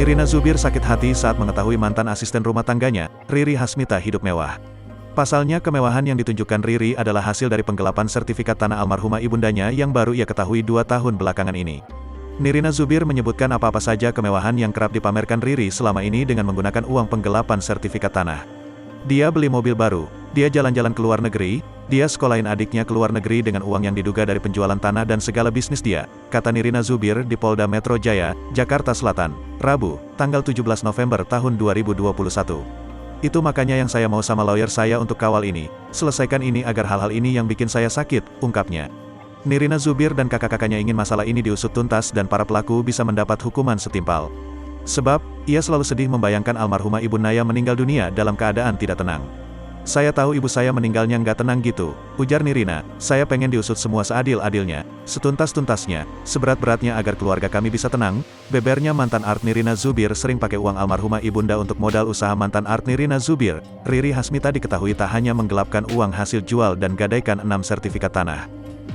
Nirina Zubir sakit hati saat mengetahui mantan asisten rumah tangganya, Riri Hasmita, hidup mewah. Pasalnya kemewahan yang ditunjukkan Riri adalah hasil dari penggelapan sertifikat tanah almarhumah ibundanya yang baru ia ketahui 2 tahun belakangan ini. Nirina Zubir menyebutkan apa-apa saja kemewahan yang kerap dipamerkan Riri selama ini dengan menggunakan uang penggelapan sertifikat tanah. Dia beli mobil baru, dia jalan-jalan ke luar negeri, dia sekolahin adiknya ke luar negeri dengan uang yang diduga dari penjualan tanah dan segala bisnis dia, kata Nirina Zubir di Polda Metro Jaya, Jakarta Selatan, Rabu, tanggal 17 November tahun 2021. Itu makanya yang saya mau sama lawyer saya untuk kawal ini, selesaikan ini agar hal-hal ini yang bikin saya sakit, ungkapnya. Nirina Zubir dan kakak-kakaknya ingin masalah ini diusut tuntas dan para pelaku bisa mendapat hukuman setimpal. Sebab, ia selalu sedih membayangkan almarhumah Ibu Naya meninggal dunia dalam keadaan tidak tenang. Saya tahu ibu saya meninggalnya nggak tenang gitu, ujar Nirina. Saya pengen diusut semua seadil-adilnya, setuntas-tuntasnya, seberat-beratnya agar keluarga kami bisa tenang, bebernya mantan art Nirina Zubir sering pakai uang almarhumah ibunda untuk modal usaha. Mantan art Nirina Zubir, Riri Hasmita, diketahui tak hanya menggelapkan uang hasil jual dan gadaikan 6 sertifikat tanah.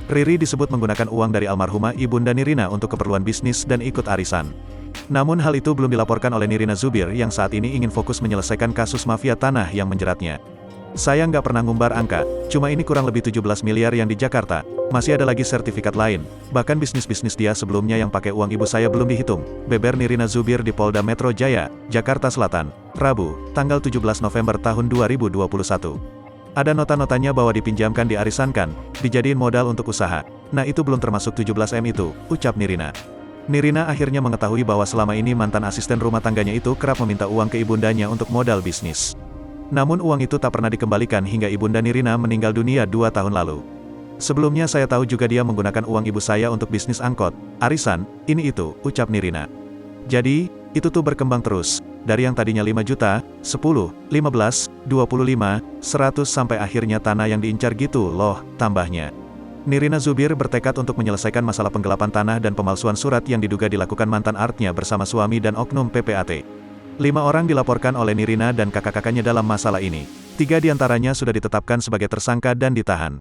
Riri disebut menggunakan uang dari almarhumah ibunda Nirina untuk keperluan bisnis dan ikut arisan. Namun hal itu belum dilaporkan oleh Nirina Zubir yang saat ini ingin fokus menyelesaikan kasus mafia tanah yang menjeratnya. Saya nggak pernah ngumbar angka, cuma ini kurang lebih 17 miliar yang di Jakarta, masih ada lagi sertifikat lain, bahkan bisnis-bisnis dia sebelumnya yang pakai uang ibu saya belum dihitung, beber Nirina Zubir di Polda Metro Jaya, Jakarta Selatan, Rabu, tanggal 17 November tahun 2021. Ada nota-notanya bahwa dipinjamkan, diarisankan, dijadiin modal untuk usaha. Nah itu belum termasuk 17 M itu, ucap Nirina. Nirina akhirnya mengetahui bahwa selama ini mantan asisten rumah tangganya itu kerap meminta uang ke ibundanya untuk modal bisnis. Namun uang itu tak pernah dikembalikan hingga ibunda Nirina meninggal dunia 2 tahun lalu. Sebelumnya saya tahu juga dia menggunakan uang ibu saya untuk bisnis angkot, arisan, ini itu, ucap Nirina. Jadi, itu tuh berkembang terus, dari yang tadinya 5 juta, 10, 15, 25, 100 sampai akhirnya tanah yang diincar gitu loh, tambahnya. Nirina Zubir bertekad untuk menyelesaikan masalah penggelapan tanah dan pemalsuan surat yang diduga dilakukan mantan artnya bersama suami dan oknum PPAT. 5 orang dilaporkan oleh Nirina dan kakak-kakaknya dalam masalah ini. 3 diantaranya sudah ditetapkan sebagai tersangka dan ditahan.